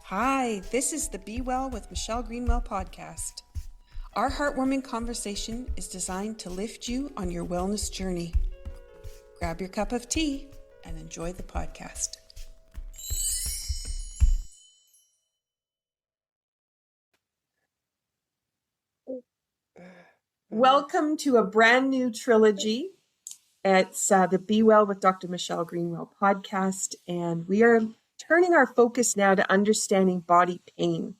Hi, this is the Be Well with Michelle Greenwell podcast. Our heartwarming conversation is designed to lift you on your wellness journey. Grab your cup of tea and enjoy the podcast. Welcome to a brand new trilogy. It's the Be Well with Dr. Michelle Greenwell podcast, and we are turning our focus now to understanding body pain.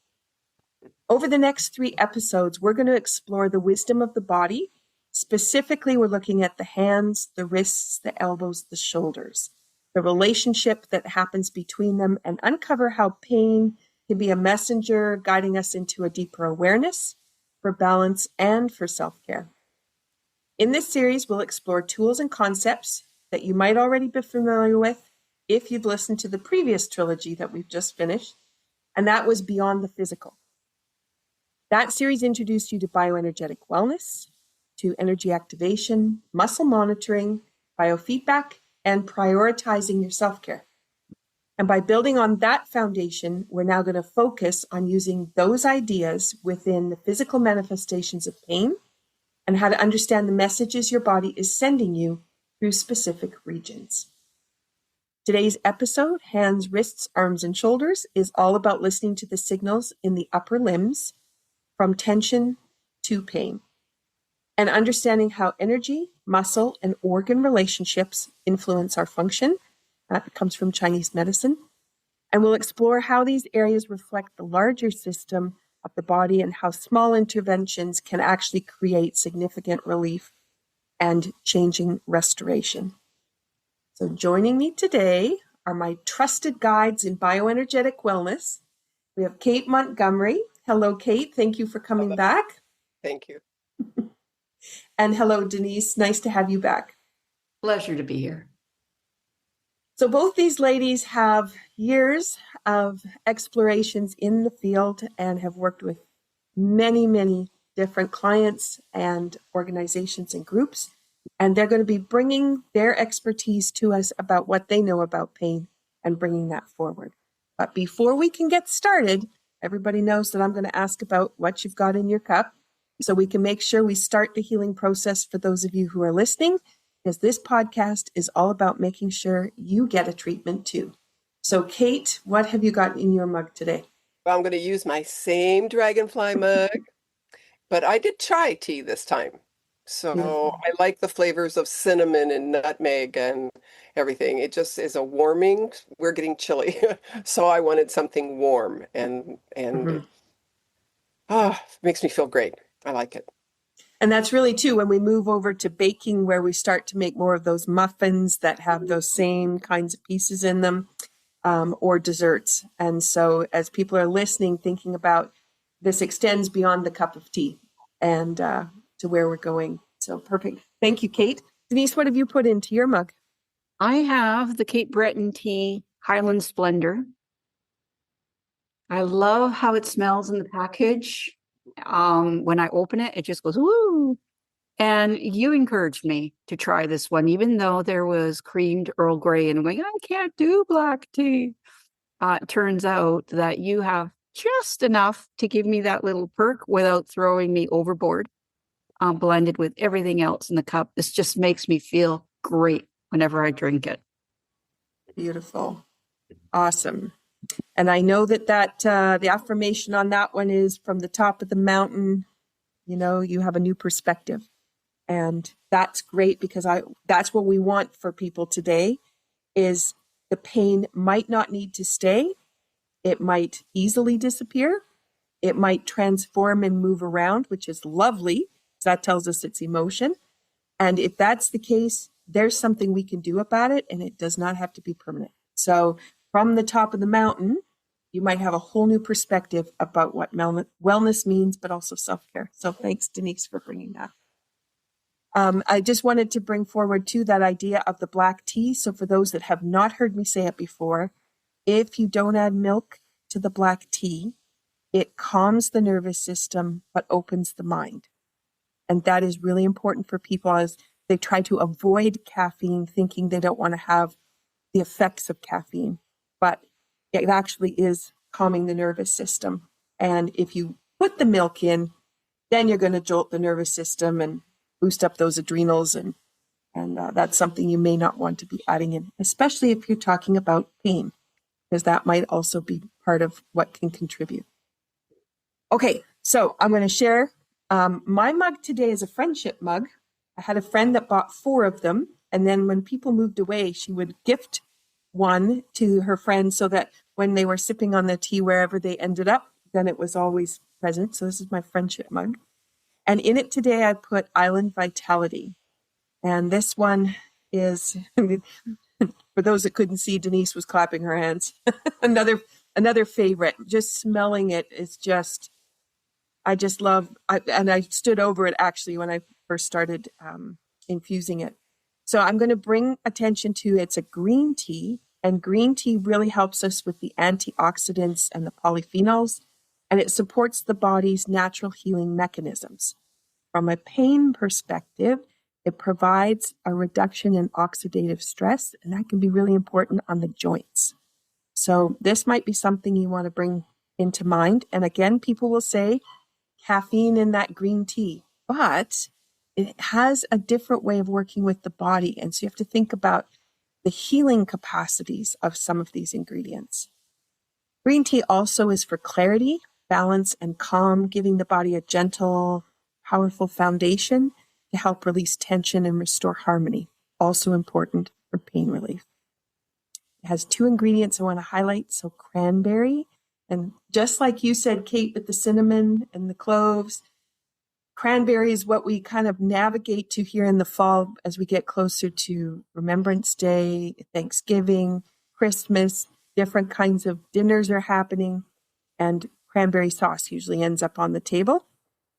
Over the next 3 episodes, we're going to explore the wisdom of the body. Specifically, we're looking at the hands, the wrists, the elbows, the shoulders, the relationship that happens between them, and uncover how pain can be a messenger guiding us into a deeper awareness, for balance, and for self-care. In this series, we'll explore tools and concepts that you might already be familiar with if you've listened to the previous trilogy that we've just finished, and that was Beyond the Physical. That series introduced you to bioenergetic wellness, to energy activation, muscle monitoring, biofeedback, and prioritizing your self-care. And by building on that foundation, we're now going to focus on using those ideas within the physical manifestations of pain and how to understand the messages your body is sending you through specific regions. Today's episode, Hands, Wrists, Arms, and Shoulders, is all about listening to the signals in the upper limbs from tension to pain and understanding how energy, muscle, and organ relationships influence our function. That comes from Chinese medicine. And we'll explore how these areas reflect the larger system of the body and how small interventions can actually create significant relief and changing restoration. So joining me today are my trusted guides in bioenergetic wellness. We have Kate Montgomery. Hello, Kate. Thank you for coming back. Thank you. And hello, Denise. Nice to have you back. Pleasure to be here. So both these ladies have years of explorations in the field and have worked with many, many different clients and organizations and groups. And they're going to be bringing their expertise to us about what they know about pain and bringing that forward. But before we can get started, everybody knows that I'm going to ask about what you've got in your cup so we can make sure we start the healing process for those of you who are listening, because this podcast is all about making sure you get a treatment too. So Kate, what have you got in your mug today? Well, I'm going to use my same dragonfly mug, but I did chai tea this time. So Beautiful. I like the flavors of cinnamon and nutmeg and everything. It just is a warming. We're getting chilly. So I wanted something warm and makes me feel great. I like it. And that's really too, when we move over to baking, where we start to make more of those muffins that have those same kinds of pieces in them, or desserts. And so as people are listening, thinking about this extends beyond the cup of tea and to where we're going. So perfect. Thank you, Kate. Denise, what have you put into your mug? I have the Cape Breton tea Highland Splendor. I love how it smells in the package. When I open it, it just goes, woo. And you encouraged me to try this one, even though there was creamed Earl Grey and I'm going, I can't do black tea. It turns out that you have just enough to give me that little perk without throwing me overboard, blended with everything else in the cup. This just makes me feel great whenever I drink it. Beautiful. Awesome. And I know that the affirmation on that one is from the top of the mountain, you have a new perspective. And that's great because that's what we want for people today is the pain might not need to stay. It might easily disappear. It might transform and move around, which is lovely. That tells us it's emotion. And if that's the case, there's something we can do about it, and it does not have to be permanent. So from the top of the mountain, you might have a whole new perspective about what wellness means, but also self-care. So thanks, Denise, for bringing that. I just wanted to bring forward, too, that idea of the black tea. So for those that have not heard me say it before, if you don't add milk to the black tea, it calms the nervous system, but opens the mind. And that is really important for people as they try to avoid caffeine, thinking they don't want to have the effects of caffeine. But it actually is calming the nervous system. And if you put the milk in, then you're going to jolt the nervous system and boost up those adrenals. And that's something you may not want to be adding in, especially if you're talking about pain, because that might also be part of what can contribute. Okay, so I'm going to share. My mug today is a friendship mug. I had a friend that bought 4 of them. And then when people moved away, she would gift one to her friends so that when they were sipping on the tea, wherever they ended up, then it was always present. So this is my friendship mug. And in it today, I put Island VitaliTEA. And this one is, for those that couldn't see, Denise was clapping her hands. another favorite. Just smelling it is just, I just love, and I stood over it actually when I first started infusing it. So I'm going to bring attention to, it's a green tea, and green tea really helps us with the antioxidants and the polyphenols, and it supports the body's natural healing mechanisms. From a pain perspective, it provides a reduction in oxidative stress, and that can be really important on the joints. So this might be something you want to bring into mind. And again, people will say caffeine in that green tea, but it has a different way of working with the body. And so you have to think about the healing capacities of some of these ingredients. Green tea also is for clarity, balance, and calm, giving the body a gentle, powerful foundation to help release tension and restore harmony. Also important for pain relief. It has 2 ingredients I want to highlight. So cranberry, and just like you said, Kate, with the cinnamon and the cloves, cranberry is what we kind of navigate to here in the fall as we get closer to Remembrance Day, Thanksgiving, Christmas. Different kinds of dinners are happening, and cranberry sauce usually ends up on the table.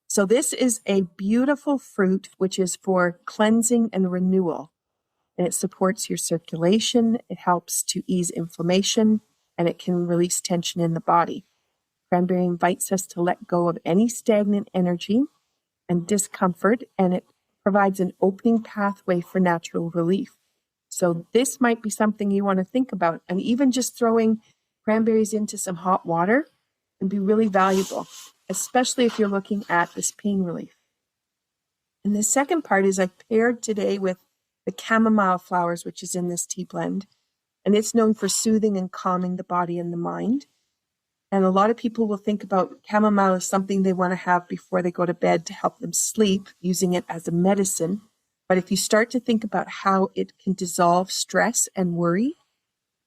So this is a beautiful fruit, which is for cleansing and renewal. And it supports your circulation. It helps to ease inflammation, and it can release tension in the body. Cranberry invites us to let go of any stagnant energy and discomfort, and it provides an opening pathway for natural relief. So this might be something you want to think about. And even just throwing cranberries into some hot water can be really valuable, especially if you're looking at this pain relief. And the second part is I paired today with the chamomile flowers, which is in this tea blend. And it's known for soothing and calming the body and the mind. And a lot of people will think about chamomile as something they want to have before they go to bed to help them sleep, using it as a medicine. But if you start to think about how it can dissolve stress and worry,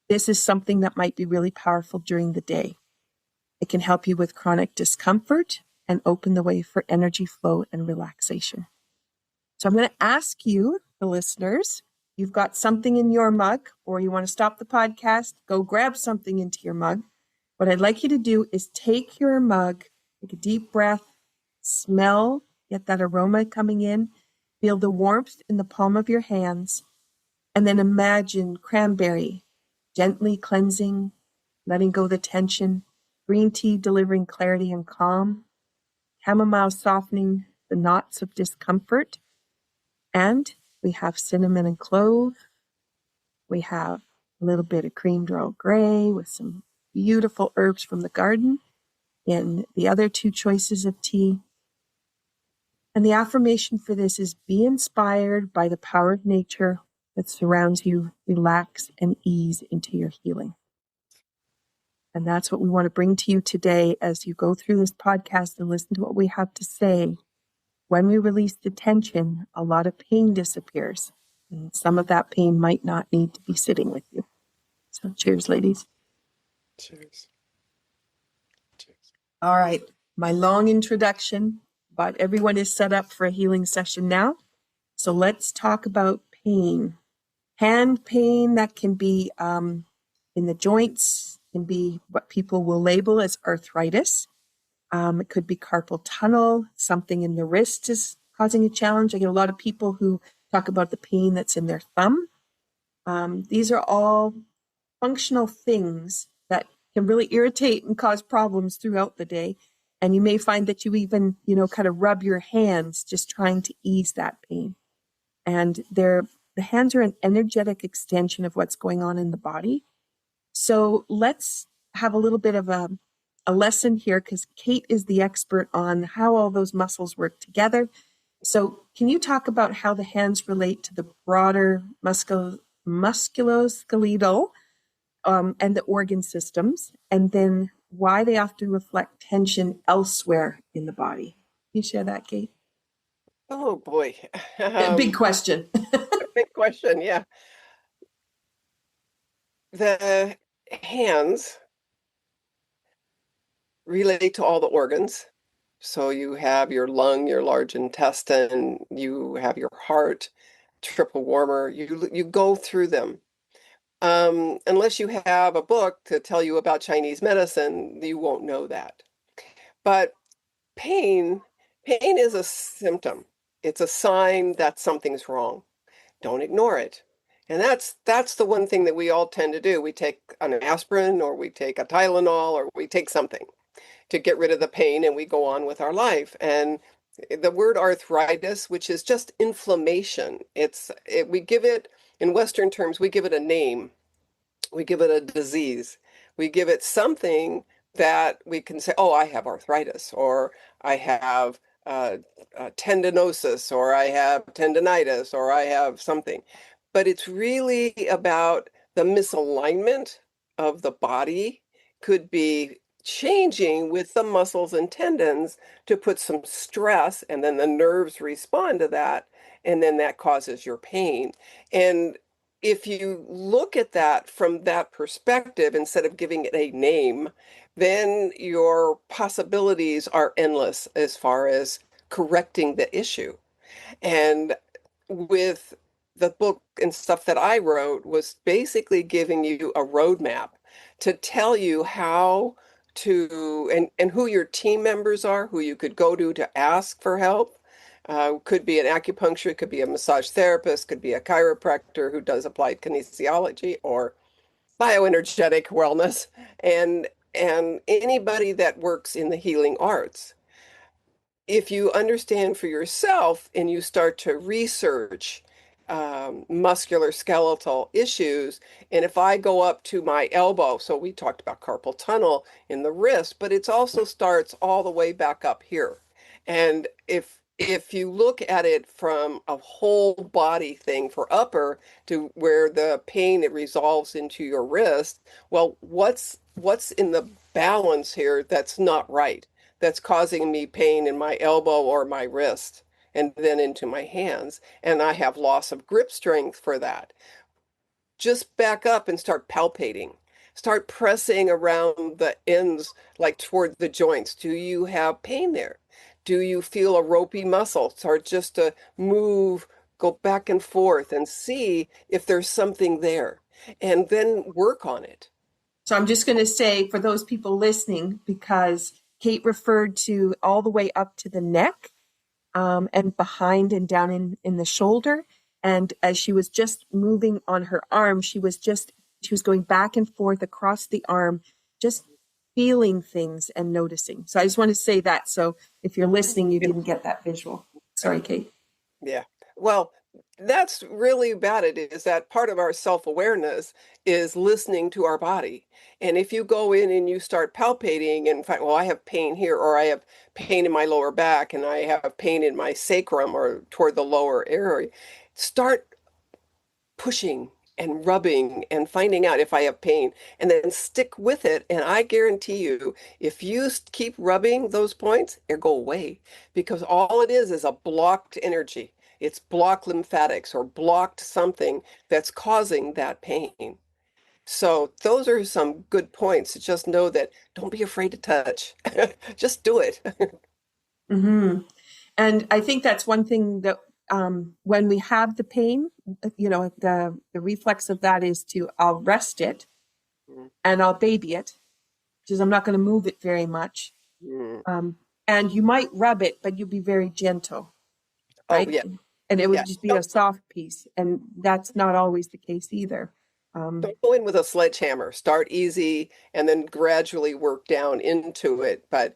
this is something that might be really powerful during the day. It can help you with chronic discomfort and open the way for energy flow and relaxation. So I'm going to ask you, the listeners, you've got something in your mug, or you want to stop the podcast, go grab something into your mug. What I'd like you to do is take your mug, take a deep breath, smell, get that aroma coming in, feel the warmth in the palm of your hands, and then imagine cranberry gently cleansing, letting go the tension, green tea delivering clarity and calm, chamomile softening the knots of discomfort, and we have cinnamon and clove. We have a little bit of creamed Earl Grey with some beautiful herbs from the garden in the other 2 choices of tea. And the affirmation for this is be inspired by the power of nature that surrounds you, relax and ease into your healing. And that's what we want to bring to you today as you go through this podcast and listen to what we have to say. When we release the tension, a lot of pain disappears. And some of that pain might not need to be sitting with you. So cheers, ladies. Cheers. Cheers. All right. My long introduction, but everyone is set up for a healing session now. So let's talk about pain. Hand pain that can be in the joints, can be what people will label as arthritis. It could be carpal tunnel, something in the wrist is causing a challenge. I get a lot of people who talk about the pain that's in their thumb. These are all functional things that can really irritate and cause problems throughout the day. And you may find that you even, kind of rub your hands just trying to ease that pain. And the hands are an energetic extension of what's going on in the body. So let's have a little bit of a lesson here because Kate is the expert on how all those muscles work together. So can you talk about how the hands relate to the broader musculoskeletal and the organ systems, and then why they often reflect tension elsewhere in the body? Can you share that, Kate? Oh boy. Big question. Big question. Yeah. The hands relate to all the organs. So you have your lung, your large intestine, you have your heart, triple warmer. You go through them. Unless you have a book to tell you about Chinese medicine, you won't know that. But pain, pain is a symptom. It's a sign that something's wrong. Don't ignore it. And that's the one thing that we all tend to do. We take an aspirin or we take a Tylenol or we take something to get rid of the pain and we go on with our life. And the word arthritis, which is just inflammation, we give it, in Western terms, we give it a name. We give it a disease. We give it something that we can say, oh, I have arthritis, or I have tendinosis, or I have tendinitis, or I have something. But it's really about the misalignment of the body, could be changing with the muscles and tendons to put some stress, and then the nerves respond to that, and then that causes your pain. And if you look at that from that perspective, instead of giving it a name, then your possibilities are endless as far as correcting the issue. And with the book and stuff that I wrote was basically giving you a roadmap to tell you how to, and who your team members are, who you could go to ask for help. Could be an acupuncturist, could be a massage therapist, could be a chiropractor who does applied kinesiology or bioenergetic wellness, and anybody that works in the healing arts. If you understand for yourself and you start to research muscular skeletal issues, and if I go up to my elbow, so we talked about carpal tunnel in the wrist, but it also starts all the way back up here. And if you look at it from a whole body thing for upper to where the pain it resolves into your wrist, well, what's in the balance here that's not right? That's causing me pain in my elbow or my wrist and then into my hands. And I have loss of grip strength for that. Just back up and start palpating. Start pressing around the ends, like toward the joints. Do you have pain there? Do you feel a ropey muscle? Start just to move, go back and forth and see if there's something there, and then work on it. So I'm just going to say for those people listening, because Kate referred to all the way up to the neck and behind and down in the shoulder. And as she was just moving on her arm, she was going back and forth across the arm, just feeling things and noticing. So I just want to say that. So if you're listening, you didn't get that visual. Sorry, Kate. Yeah. Well, that's really about it, is that part of our self-awareness is listening to our body. And if you go in and you start palpating and find, well, I have pain here, or I have pain in my lower back, and I have pain in my sacrum or toward the lower area, start pushing and rubbing and finding out if I have pain, and then stick with it. And I guarantee you, if you keep rubbing those points, it'll go away, because all it is a blocked energy. It's blocked lymphatics or blocked something that's causing that pain. So those are some good points. Just know that don't be afraid to touch. Just do it. Mm-hmm. And I think that's one thing that when we have the pain, the reflex of that is I'll rest it and I'll baby it, because I'm not going to move it very much. And you might rub it, but you'll be very gentle, right? Oh, yeah. And it would Yeah. just be a soft piece. And that's not always the case either. Don't go in with a sledgehammer. Start easy and then gradually work down into it. But,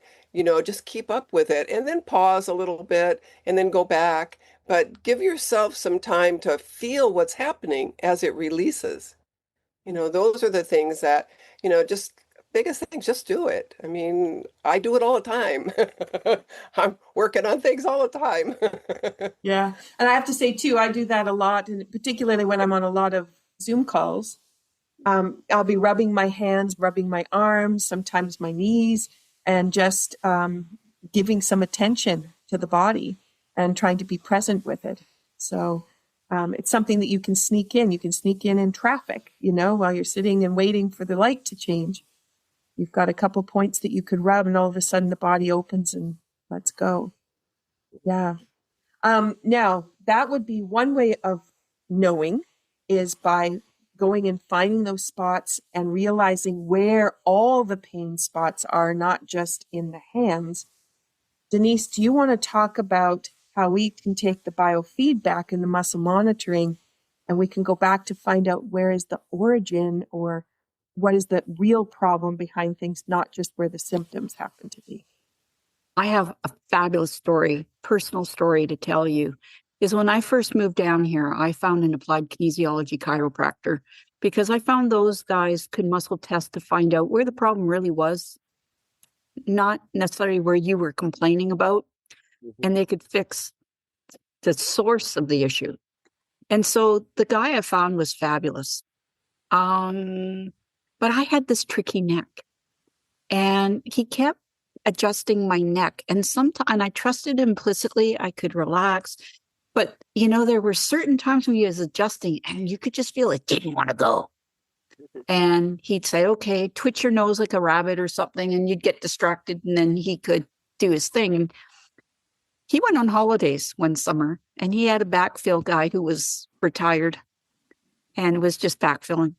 just keep up with it and then pause a little bit and then go back. But give yourself some time to feel what's happening as it releases. Those are the things that, just biggest thing, just do it. I mean, I do it all the time. I'm working on things all the time. Yeah. And I have to say too, I do that a lot, and particularly when I'm on a lot of Zoom calls. I'll be rubbing my hands, rubbing my arms, sometimes my knees, and just giving some attention to the body and trying to be present with it. So it's something that you can sneak in. You can sneak in traffic, while you're sitting and waiting for the light to change. You've got a couple points that you could rub, and all of a sudden the body opens and let's go. Yeah. Now, that would be one way of knowing, is by going and finding those spots and realizing where all the pain spots are, not just in the hands. Denise, do you want to talk about how we can take the biofeedback and the muscle monitoring, and we can go back to find out where is the origin, or what is the real problem behind things, not just where the symptoms happen to be? I have a fabulous story, personal story to tell you. Is when I first moved down here, I found an applied kinesiology chiropractor, because I found those guys could muscle test to find out where the problem really was, not necessarily where you were complaining about, and they could fix the source of the issue. And so the guy I found was fabulous. But I had this tricky neck, and he kept adjusting my neck, and I trusted implicitly I could relax. But, there were certain times when he was adjusting and you could just feel it didn't want to go. And he'd say, okay, twitch your nose like a rabbit or something, and you'd get distracted, and then he could do his thing. And he went on holidays one summer, and he had a backfill guy who was retired and was just backfilling.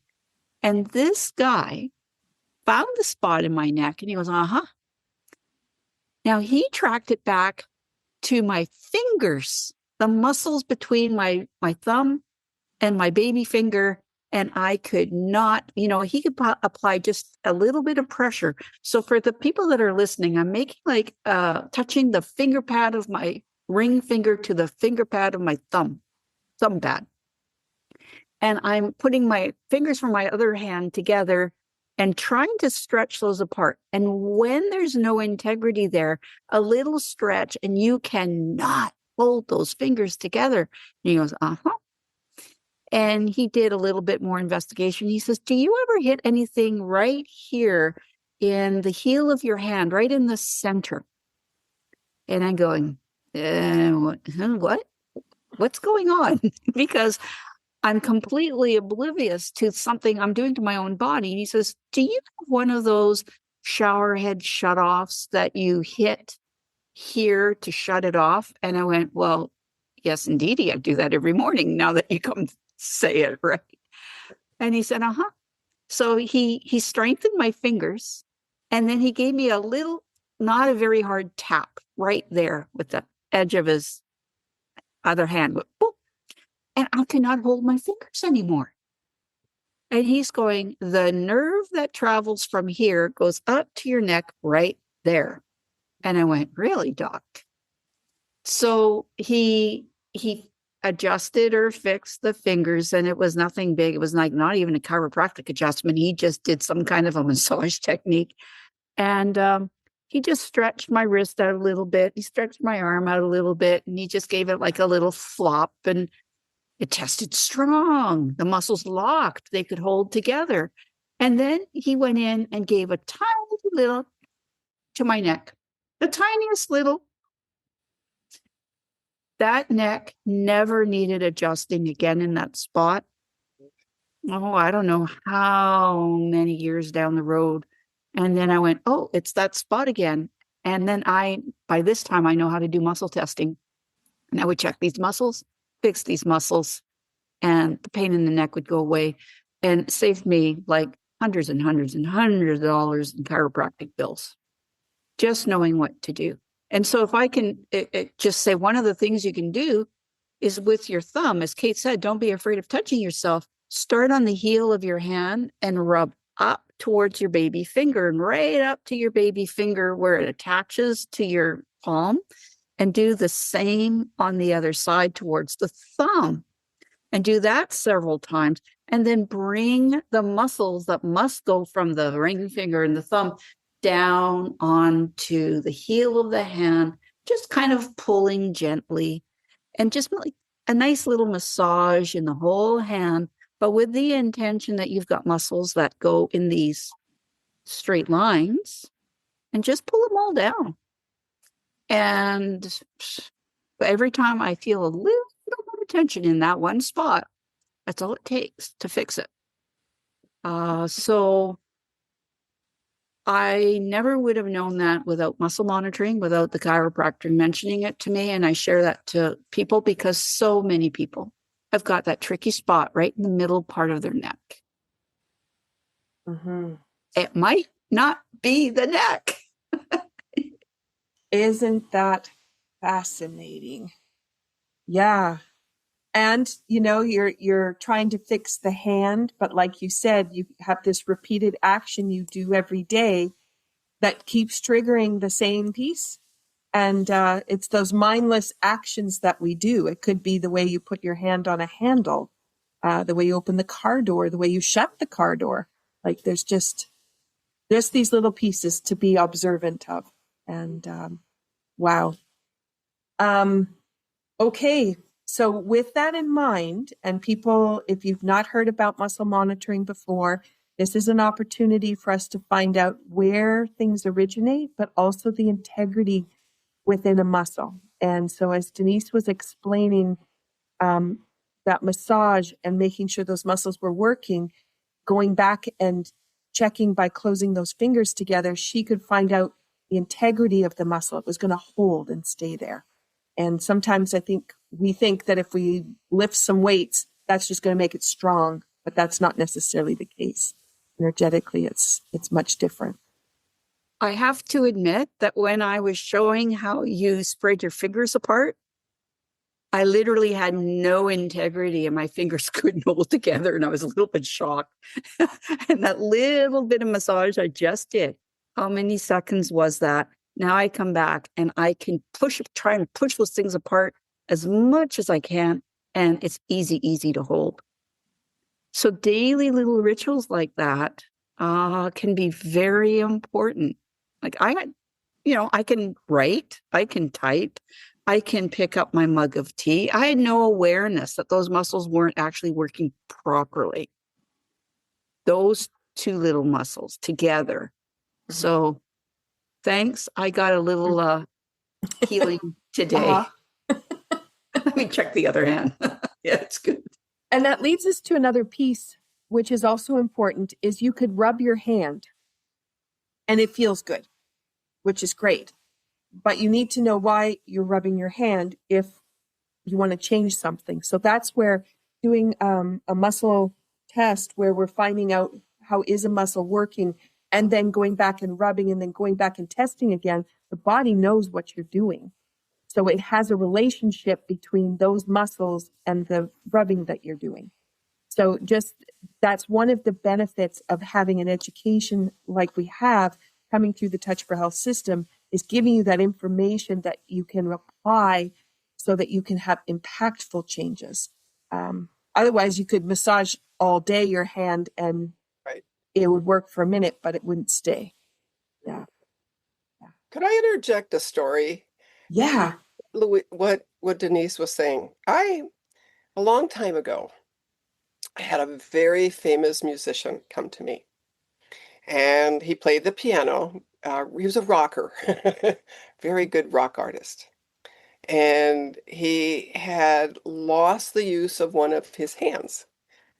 And this guy found the spot in my neck, and he goes, uh-huh. Now he tracked it back to my fingers, the muscles between my thumb and my baby finger. And I could not, he could apply just a little bit of pressure. So for the people that are listening, I'm making like touching the finger pad of my ring finger to the finger pad of my thumb pad. And I'm putting my fingers from my other hand together and trying to stretch those apart. And when there's no integrity there, a little stretch, and you cannot hold those fingers together. And he goes, uh-huh. And he did a little bit more investigation. He says, do you ever hit anything right here in the heel of your hand, right in the center? And I'm going, what? What's going on? Because I'm completely oblivious to something I'm doing to my own body. And he says, do you have one of those shower head shutoffs that you hit here to shut it off? And I went, well, yes, indeed. I do that every morning now that you come say it, right? And he said, uh-huh. So he strengthened my fingers, and then he gave me a little, not a very hard tap right there with the edge of his other hand. And I cannot hold my fingers anymore. And he's going, the nerve that travels from here goes up to your neck right there. And I went, really, doc? So he adjusted or fixed the fingers, and it was nothing big. It was like not even a chiropractic adjustment. He just did some kind of a massage technique. And he just stretched my wrist out a little bit. He stretched my arm out a little bit, and he just gave it like a little flop, and it tested strong. The muscles locked. They could hold together. And then he went in and gave a tiny little to my neck, the tiniest little. That neck never needed adjusting again in that spot. Oh, I don't know how many years down the road. And then I went, oh, it's that spot again. And then by this time, I know how to do muscle testing. And I would check these muscles, fix these muscles, and the pain in the neck would go away, and it saved me like hundreds and hundreds and hundreds of dollars in chiropractic bills, just knowing what to do. And so if I can just say, one of the things you can do is with your thumb, as Kate said, don't be afraid of touching yourself. Start on the heel of your hand and rub up towards your baby finger, and right up to your baby finger where it attaches to your palm, and do the same on the other side towards the thumb. and do that several times. And then bring the muscles that must go from the ring finger and the thumb down onto the heel of the hand, just kind of pulling gently, and just like a nice little massage in the whole hand, but with the intention that you've got muscles that go in these straight lines, and just pull them all down. And every time I feel a little bit of tension in that one spot, that's all it takes to fix it. So I never would have known that without muscle monitoring, without the chiropractor mentioning it to me. And I share that to people because so many people have got that tricky spot right in the middle part of their neck. Mm-hmm. It might not be the neck. Isn't that fascinating? Yeah. And, you know, you're trying to fix the hand, but like you said, you have this repeated action you do every day that keeps triggering the same piece. And it's those mindless actions that we do. It could be the way you put your hand on a handle, the way you open the car door, the way you shut the car door. Like there's just these little pieces to be observant of. And wow. Okay. So with that in mind, and people, if you've not heard about muscle monitoring before, this is an opportunity for us to find out where things originate, but also the integrity within a muscle. And so as Denise was explaining, that massage and making sure those muscles were working, going back and checking by closing those fingers together, she could find out the integrity of the muscle. It was going to hold and stay there. And sometimes we think that if we lift some weights, that's just going to make it strong, but that's not necessarily the case. Energetically, it's much different. I have to admit that when I was showing how you spread your fingers apart, I literally had no integrity and my fingers couldn't hold together, and I was a little bit shocked. And that little bit of massage I just did, how many seconds was that? Now I come back and I can try and push those things apart as much as I can, and it's easy to hold. So daily little rituals like that can be very important. Like I can write, I can type, I can pick up my mug of tea. I had no awareness that those muscles weren't actually working properly. Those two little muscles together. Mm-hmm. So thanks. I got a little healing today. Let me check the other hand. Yeah, it's good. And that leads us to another piece, which is also important, is you could rub your hand and it feels good, which is great. But you need to know why you're rubbing your hand if you want to change something. So that's where doing a muscle test where we're finding out how is a muscle working, and then going back and rubbing and then going back and testing again, the body knows what you're doing. So it has a relationship between those muscles and the rubbing that you're doing. So that's one of the benefits of having an education like we have coming through the Touch for Health system, is giving you that information that you can apply so that you can have impactful changes. Otherwise, you could massage all day your hand and it would work for a minute, but it wouldn't stay. Yeah. Could I interject a story? Yeah. Louis, what Denise was saying. A long time ago, I had a very famous musician come to me, and he played the piano. He was a rocker, very good rock artist. And he had lost the use of one of his hands,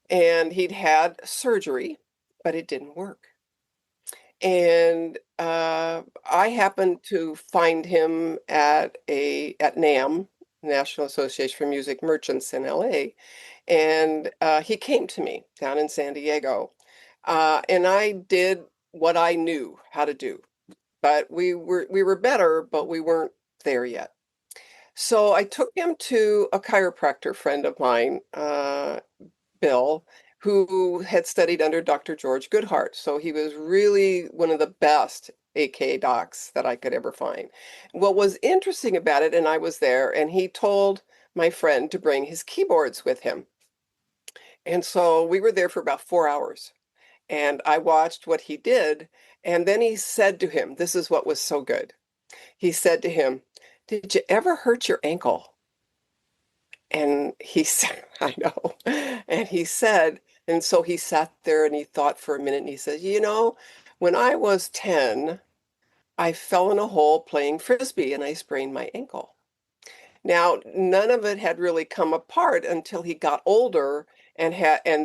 and he'd had surgery, but it didn't work. And I happened to find him at NAM, National Association for Music Merchants in LA, and he came to me down in San Diego, and I did what I knew how to do, but we were better, but we weren't there yet. So I took him to a chiropractor friend of mine, Bill, who had studied under Dr. George Goodhart. So he was really one of the best AK docs that I could ever find. What was interesting about it, and I was there, and he told my friend to bring his keyboards with him. And so we were there for about 4 hours. And I watched what he did. And then he said to him, this is what was so good. He said to him, "Did you ever hurt your ankle?" And he said, I know. And he said, and so he sat there and he thought for a minute and he said, when I was 10, I fell in a hole playing frisbee and I sprained my ankle. Now, none of it had really come apart until he got older and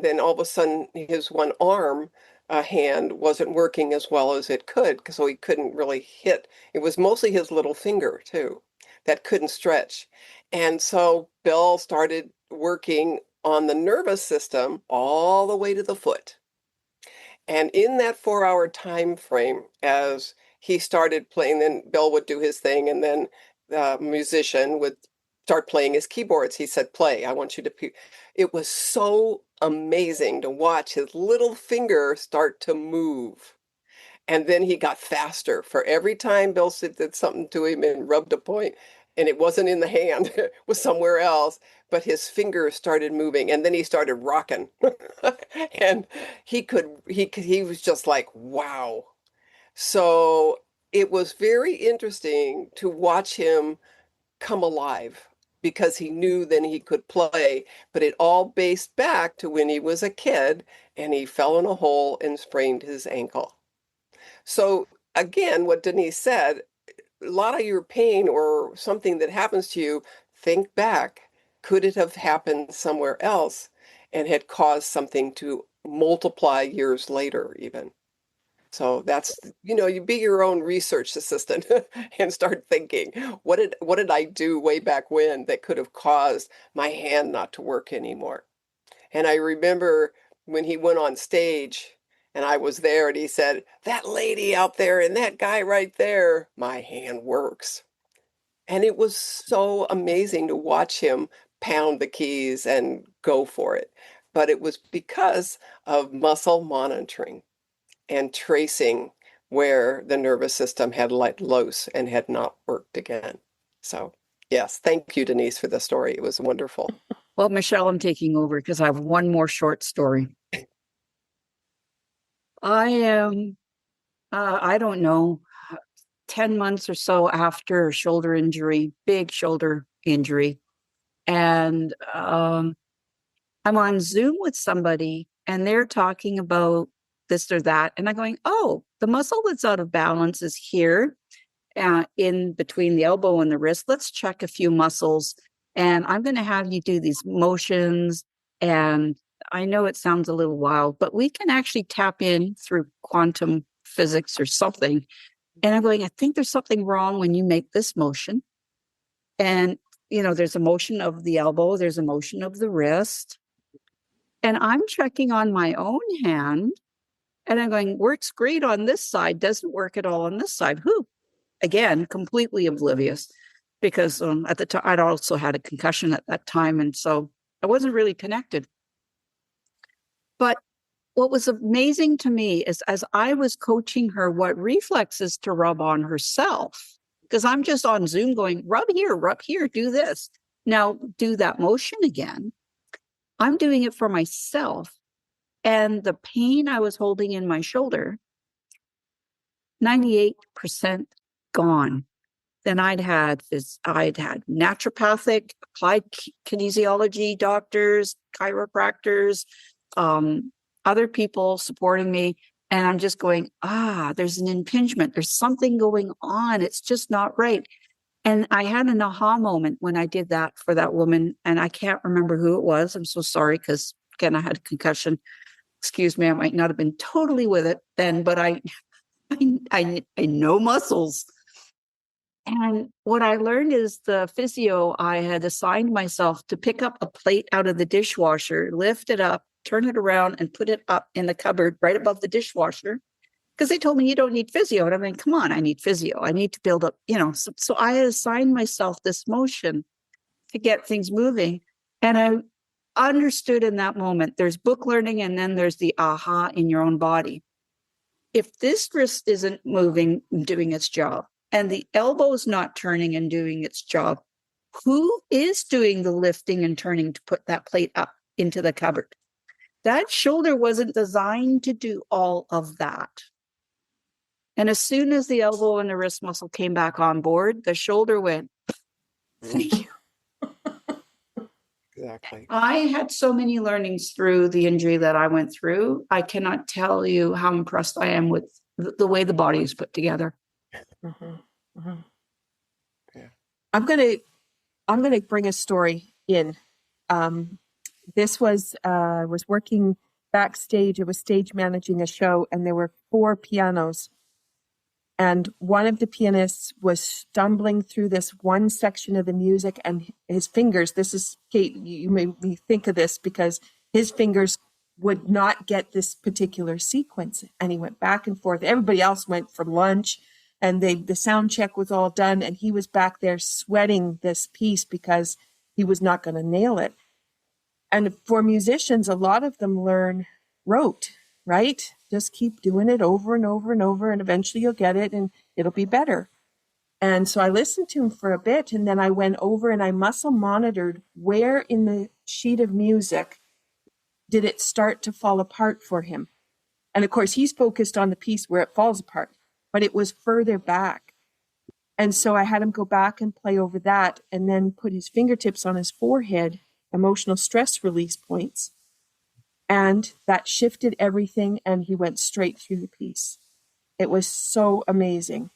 then all of a sudden his one arm hand wasn't working as well as it could, so he couldn't really hit. It was mostly his little finger too that couldn't stretch. And so Bill started working on the nervous system all the way to the foot. And in that 4 hour time frame, as he started playing, then Bill would do his thing, and then the musician would start playing his keyboards. He said, "Play, I want you to." It was so amazing to watch his little finger start to move. And then he got faster. For every time Bill did something to him and rubbed a point, and it wasn't in the hand, it was somewhere else, but his fingers started moving, and then he started rocking. And he was just like, wow. So it was very interesting to watch him come alive because he knew then he could play, but it all based back to when he was a kid and he fell in a hole and sprained his ankle. So again, what Denise said, a lot of your pain or something that happens to you, think back. Could it have happened somewhere else and had caused something to multiply years later, even? So that's, you be your own research assistant and start thinking, what did I do way back when that could have caused my hand not to work anymore? And I remember when he went on stage and I was there and he said, "That lady out there and that guy right there, my hand works." And it was so amazing to watch him pound the keys and go for it. But it was because of muscle monitoring and tracing where the nervous system had let loose and had not worked again. So, yes, thank you, Denise, for the story. It was wonderful. Well, Michelle, I'm taking over because I have one more short story. I am, I don't know, 10 months or so after a shoulder injury, big shoulder injury. And I'm on Zoom with somebody and they're talking about this or that. And I'm going, oh, the muscle that's out of balance is here in between the elbow and the wrist. Let's check a few muscles. And I'm going to have you do these motions. And I know it sounds a little wild, but we can actually tap in through quantum physics or something. And I'm going, I think there's something wrong when you make this motion. And, there's a motion of the elbow, there's a motion of the wrist. And I'm checking on my own hand. And I'm going, works great on this side, doesn't work at all on this side. Whew. Again, completely oblivious because at the time I'd also had a concussion at that time. And so I wasn't really connected. But what was amazing to me is as I was coaching her what reflexes to rub on herself, because I'm just on Zoom going, rub here, do this. Now do that motion again. I'm doing it for myself. And the pain I was holding in my shoulder, 98% gone. Then I'd had naturopathic, applied kinesiology doctors, chiropractors, other people supporting me. And I'm just going, there's an impingement. There's something going on. It's just not right. And I had an aha moment when I did that for that woman. And I can't remember who it was. I'm so sorry because, again, I had a concussion. Excuse me, I might not have been totally with it then, but I know muscles. And what I learned is the physio, I had assigned myself to pick up a plate out of the dishwasher, lift it up, turn it around and put it up in the cupboard right above the dishwasher. Because they told me you don't need physio. And I'm like, come on, I need physio. I need to build up, So I assigned myself this motion to get things moving. And I understood in that moment, there's book learning and then there's the aha in your own body. If this wrist isn't moving, doing its job, and the elbow's not turning and doing its job, who is doing the lifting and turning to put that plate up into the cupboard? That shoulder wasn't designed to do all of that. And as soon as the elbow and the wrist muscle came back on board, the shoulder went, thank you. Exactly. I had so many learnings through the injury that I went through. I cannot tell you how impressed I am with the way the body is put together. Mm-hmm. Mm-hmm. Yeah. I'm gonna bring a story in. This was working backstage. I was stage managing a show, and there were 4 pianos. And one of the pianists was stumbling through this one section of the music, and his fingers, this is, Kate, you made me think of this, because his fingers would not get this particular sequence. And he went back and forth. Everybody else went for lunch, and the sound check was all done, and he was back there sweating this piece because he was not going to nail it. And for musicians, a lot of them learn rote, right? Just keep doing it over and over and over, and eventually you'll get it and it'll be better. And so I listened to him for a bit, and then I went over and I muscle monitored where in the sheet of music did it start to fall apart for him. And of course, he's focused on the piece where it falls apart, but it was further back. And so I had him go back and play over that, and then put his fingertips on his forehead, emotional stress release points. And that shifted everything, and he went straight through the piece. It was so amazing.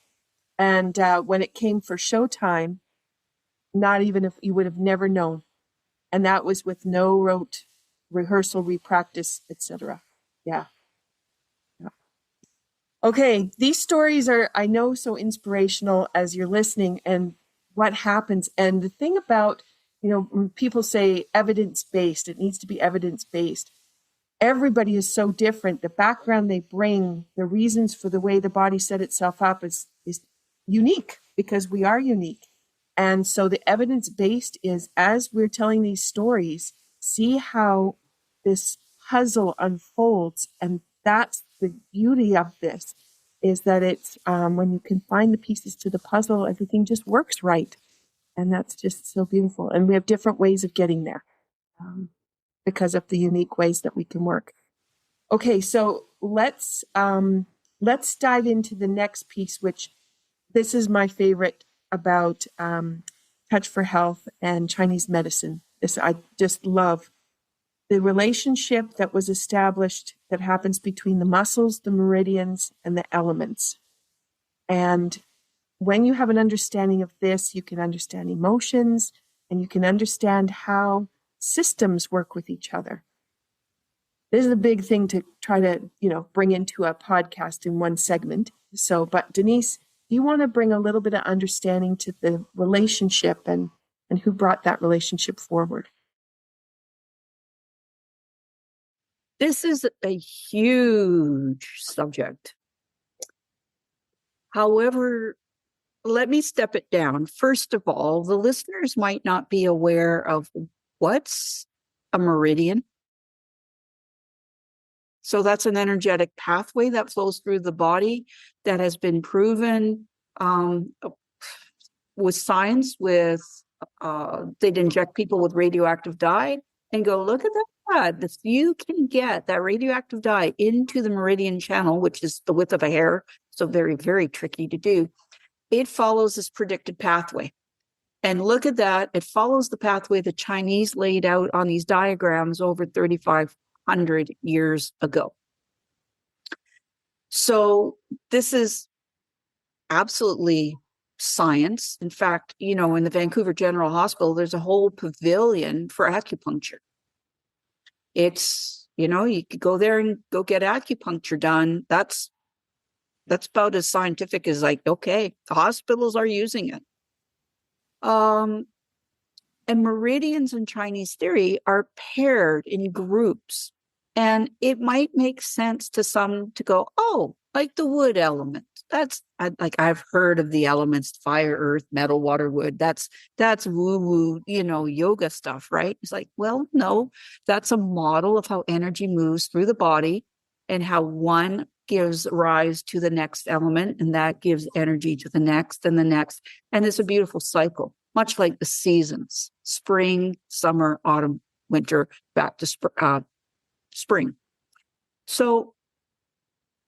And when it came for showtime, not even if you would have never known. And that was with no rote rehearsal, repractice, etc. Yeah. Okay, these stories are, I know, so inspirational as you're listening and what happens. And the thing about, when people say evidence-based, it needs to be evidence-based. Everybody is so different. The background they bring, the reasons for the way the body set itself up is unique, because we are unique. And so the evidence-based is, as we're telling these stories, see how this puzzle unfolds. And that's the beauty of this, is that it's when you can find the pieces to the puzzle, everything just works right. And that's just so beautiful. And we have different ways of getting there because of the unique ways that we can work. Okay, so let's dive into the next piece, which this is my favorite about Touch for Health and Chinese medicine. This I just love. The relationship that was established that happens between the muscles, the meridians, and the elements. And when you have an understanding of this, you can understand emotions, and you can understand how systems work with each other. This is a big thing to try to, bring into a podcast in one segment. So, but Denise, do you want to bring a little bit of understanding to the relationship and who brought that relationship forward? This is a huge subject. However, let me step it down. First of all, the listeners might not be aware of what's a meridian. So that's an energetic pathway that flows through the body that has been proven with science. They'd inject people with radioactive dye and go, look at that. If you can get that radioactive dye into the meridian channel, which is the width of a hair, so very, very tricky to do, it follows this predicted pathway. And look at that. It follows the pathway the Chinese laid out on these diagrams over 3,500 years ago. So this is absolutely science. In fact, in the Vancouver General Hospital, there's a whole pavilion for acupuncture. It's, you could go there and go get acupuncture done. That's about as scientific as okay, the hospitals are using it. And meridians in Chinese theory are paired in groups. And it might make sense to some to go, oh, like the wood element. I've heard of the elements, fire, earth, metal, water, wood. That's woo-woo, yoga stuff, right? It's well, no, that's a model of how energy moves through the body and how one gives rise to the next element, and that gives energy to the next and the next. And it's a beautiful cycle, much like the seasons, spring, summer, autumn, winter, back to spring. So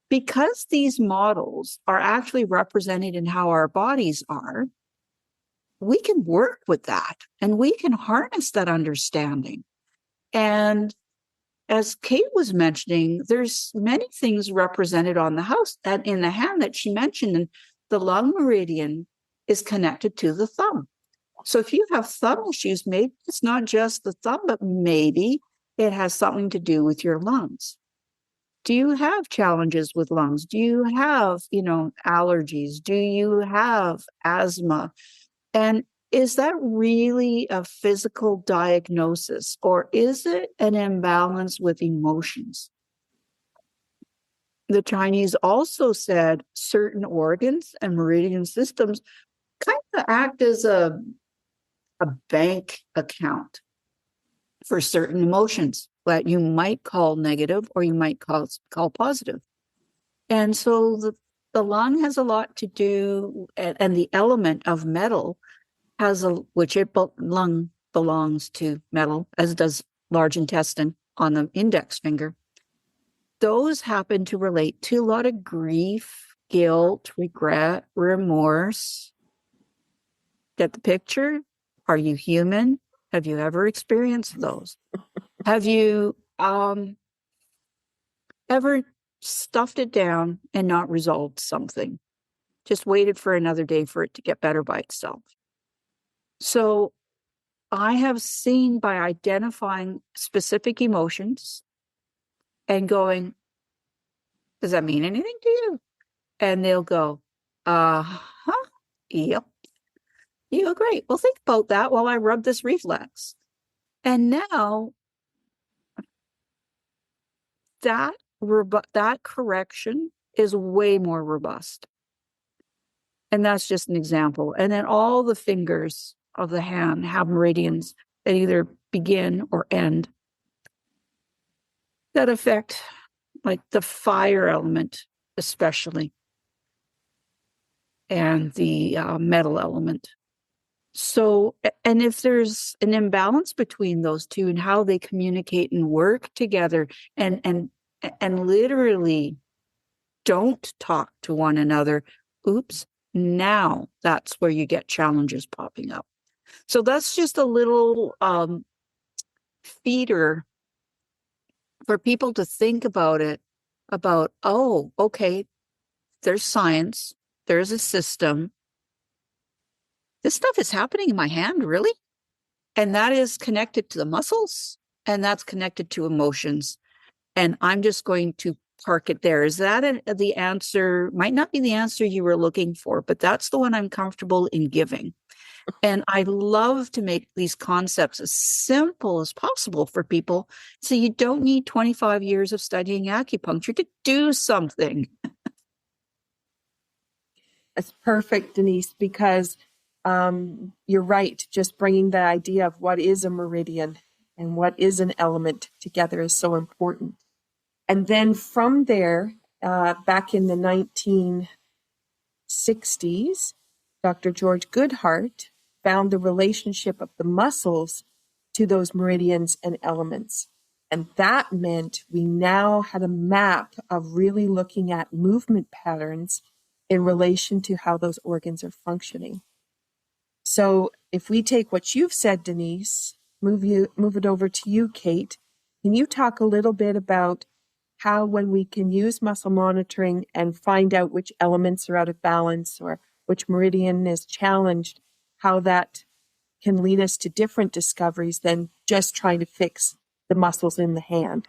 because these models are actually represented in how our bodies are, we can work with that and we can harness that understanding. And as Kate was mentioning, there's many things represented on the house and in the hand that she mentioned. And the lung meridian is connected to the thumb. So if you have thumb issues, maybe it's not just the thumb, but maybe it has something to do with your lungs. Do you have challenges with lungs? Do you have, allergies? Do you have asthma? And is that really a physical diagnosis, or is it an imbalance with emotions? The Chinese also said certain organs and meridian systems kind of act as a bank account for certain emotions that you might call negative or you might call positive. And so the lung has a lot to do, and the element of metal lung belongs to metal, as does large intestine on the index finger. Those happen to relate to a lot of grief, guilt, regret, remorse. Get the picture? Are you human? Have you ever experienced those? Have you ever stuffed it down and not resolved something? Just waited for another day for it to get better by itself. So I have seen, by identifying specific emotions and going, does that mean anything to you? And they'll go, yep. You go, great. Well, think about that while I rub this reflex. And now that correction is way more robust. And that's just an example. And then all the fingers of the hand have meridians that either begin or end that affect, like, the fire element, especially, and the metal element. So, and if there's an imbalance between those two and how they communicate and work together and literally don't talk to one another, oops, now that's where you get challenges popping up. So that's just a little feeder for people to think about it, about, oh, okay, there's science, there's a system. This stuff is happening in my hand, really? And that is connected to the muscles, and that's connected to emotions. And I'm just going to park it there. Is that the answer? Might not be the answer you were looking for, but that's the one I'm comfortable in giving. And I love to make these concepts as simple as possible for people. So you don't need 25 years of studying acupuncture to do something. That's perfect, Denise, because you're right. Just bringing the idea of what is a meridian and what is an element together is so important. And then from there, back in the 1960s, Dr. George Goodhart found the relationship of the muscles to those meridians and elements. And that meant we now had a map of really looking at movement patterns in relation to how those organs are functioning. So if we take what you've said, Denise, move it over to you, Kate. Can you talk a little bit about how, when we can use muscle monitoring and find out which elements are out of balance or which meridian is challenged, how that can lead us to different discoveries than just trying to fix the muscles in the hand?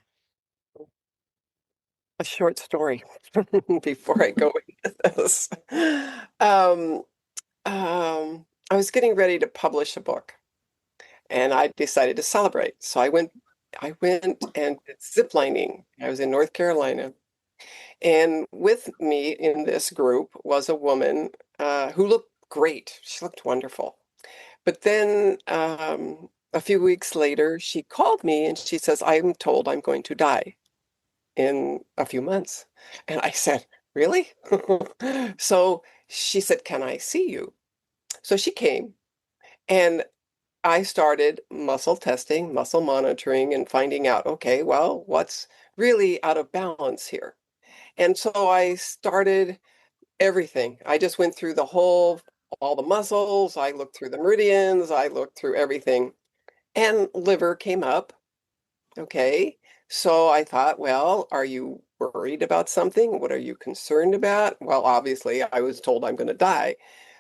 A short story before I go into this. I was getting ready to publish a book, and I decided to celebrate. So I went and did zip lining. I was in North Carolina, and with me in this group was a woman who looked great. She looked wonderful. But then a few weeks later, she called me and she says, "I'm told I'm going to die in a few months." And I said, "Really?" So she said, "Can I see you?" So she came, and I started muscle testing, muscle monitoring, and finding out, okay, well, what's really out of balance here? And so I started everything. I just went through all the muscles. I looked through the meridians. I looked through everything. And liver came up. Okay. So I thought, well, are you worried about something? What are you concerned about? Well, obviously, I was told I'm going to die.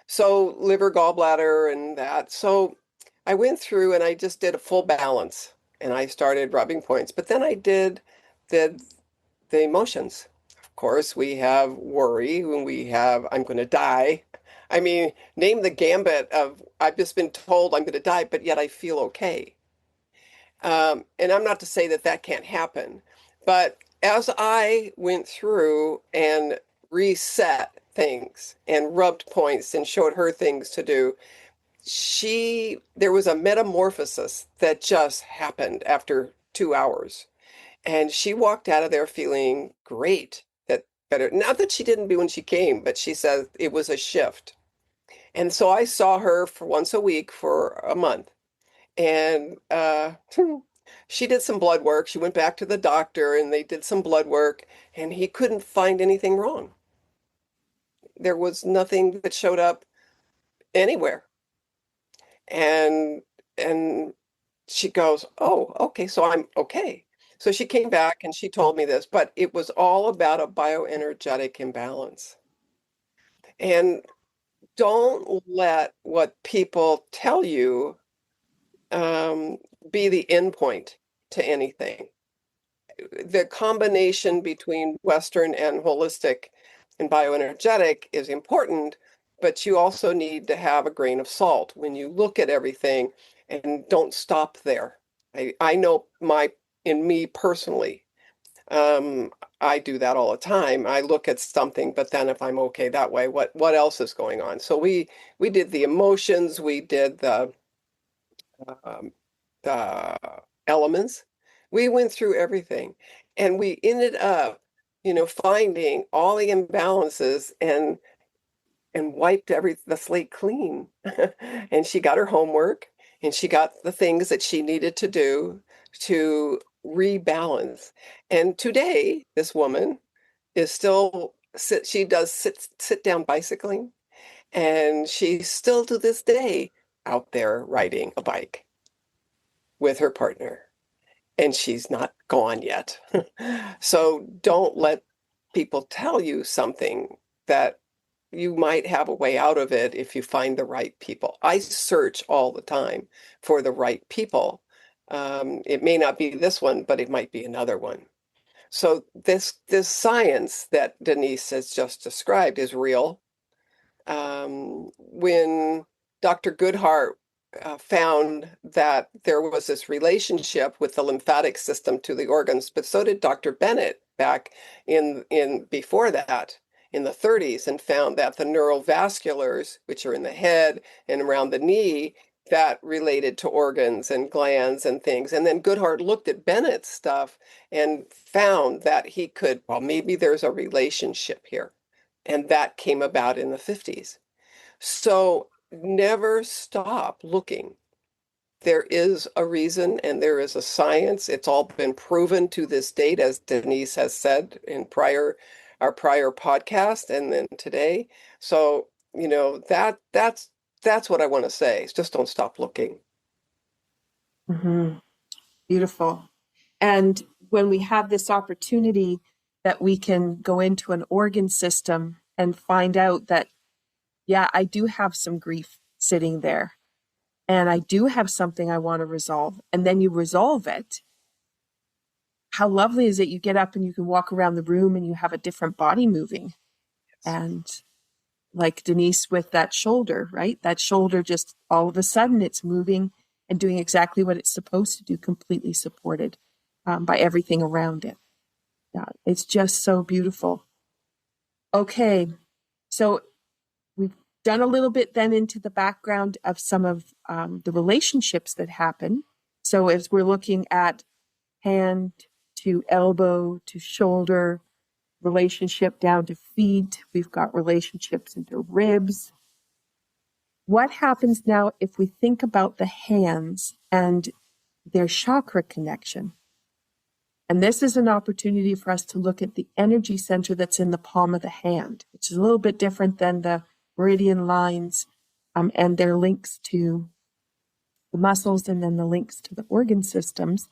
So liver, gallbladder, and that. So I went through and I just did a full balance and I started rubbing points. But then I did the the emotions. Of course, we have worry when we have I'm going to die. I mean, name the gambit of I've just been told I'm going to die, but yet I feel okay. And I'm not to say that that can't happen, but as I went through and reset things and rubbed points and showed her things to do, there was a metamorphosis that just happened after 2 hours. And she walked out of there feeling great, that better. Not that she didn't be when she came, but she said it was a shift. And so I saw her for once a week for a month. And she did some blood work. She went back to the doctor and they did some blood work, and he couldn't find anything wrong. There was nothing that showed up anywhere. And and she goes, "Oh, okay, so I'm okay." So she came back and she told me this, but it was all about a bioenergetic imbalance. And don't let what people tell you um, be the end point to anything. The combination between Western and holistic and bioenergetic is important, but you also need to have a grain of salt when you look at everything and don't stop there. I know in me personally, um, I do that all the time. I look at something, but then if I'm okay that way, what else is going on? So we did the emotions, we did um, the elements. We went through everything, and we ended up, finding all the imbalances and wiped the slate clean. And she got her homework, and she got the things that she needed to do to rebalance. And today, this woman is still she does sit down bicycling, and she's still to this day out there riding a bike with her partner, and she's not gone yet. So don't let people tell you something that you might have a way out of it if you find the right people. I search all the time for the right people. It may not be this one, but it might be another one. So this science that Denise has just described is real. When Dr. Goodhart found that there was this relationship with the lymphatic system to the organs, but so did Dr. Bennett back in before that in the 30s, and found that the neurovasculars, which are in the head and around the knee, that related to organs and glands and things. And then Goodhart looked at Bennett's stuff and found that well, maybe there's a relationship here. And that came about in the 50s. So never stop looking. There is a reason and there is a science. It's all been proven to this date, as Denise has said in our prior podcast and then today. So, that's what I want to say. Just don't stop looking. Mm-hmm. Beautiful. And when we have this opportunity that we can go into an organ system and find out that, yeah, I do have some grief sitting there and I do have something I want to resolve, and then you resolve it. How lovely is it? You get up and you can walk around the room and you have a different body moving. Yes. And like Denise with that shoulder, right? That shoulder just all of a sudden it's moving and doing exactly what it's supposed to do, completely supported by everything around it. Yeah, it's just so beautiful. Okay, so we've done a little bit then into the background of some of the relationships that happen. So as we're looking at hand to elbow to shoulder, relationship down to feet, we've got relationships into ribs, What happens now if we think about the hands and their chakra connection? And this is an opportunity for us to look at the energy center that's in the palm of the hand, which is a little bit different than the meridian lines and their links to the muscles and then the links to the organ systems.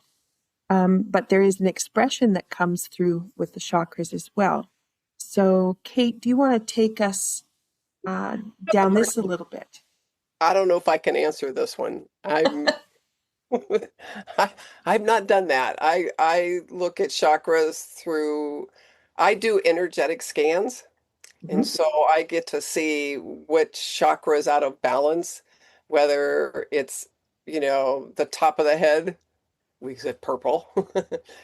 But there is an expression that comes through with the chakras as well. So, Kate, do you want to take us down this a little bit? I don't know if I can answer this one. I've not done that. I look at chakras through, I do energetic scans, and so I get to see which chakra is out of balance, whether it's, the top of the head, we said purple,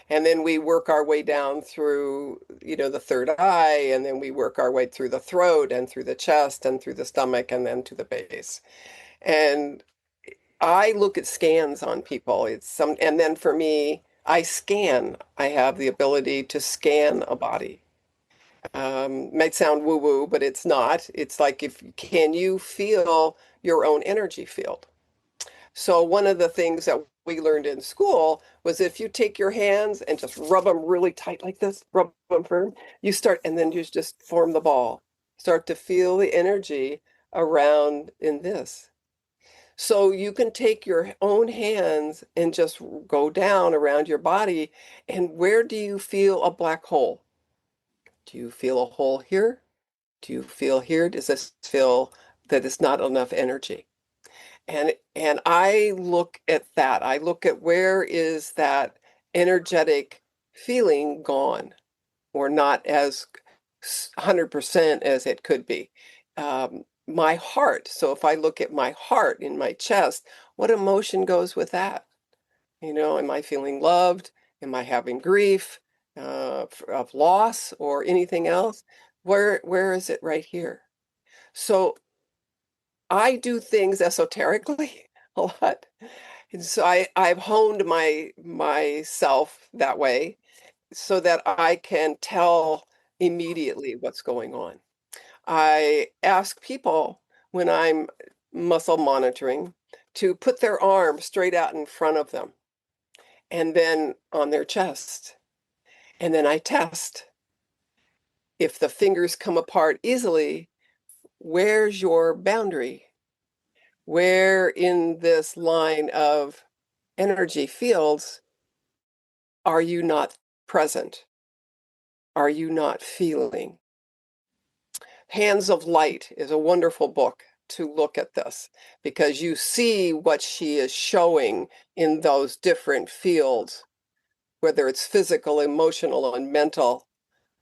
and then we work our way down through, the third eye, and then we work our way through the throat and through the chest and through the stomach and then to the base. And I look at scans on people. And then for me, I scan. I have the ability to scan a body. Might sound woo-woo, but it's not. It's like, can you feel your own energy field? So one of the things that we learned in school was if you take your hands and just rub them really tight like this, rub them firm, and then you just form the ball. Start to feel the energy around in this. So you can take your own hands and just go down around your body. And where do you feel a black hole? Do you feel a hole here? Do you feel here? Does this feel that it's not enough energy? And I look at that. I look at where is that energetic feeling gone or not as 100% as it could be. My heart. So if I look at my heart in my chest, what emotion goes with that? Am I feeling loved? Am I having grief of loss or anything else? Where is it right here? So I do things esoterically a lot. And so I've honed myself that way so that I can tell immediately what's going on. I ask people when I'm muscle monitoring to put their arm straight out in front of them and then on their chest. And then I test. If the fingers come apart easily, where's your boundary? Where in this line of energy fields are you not present? Are you not feeling? Hands of Light is a wonderful book to look at this because you see what she is showing in those different fields, whether it's physical, emotional, and mental,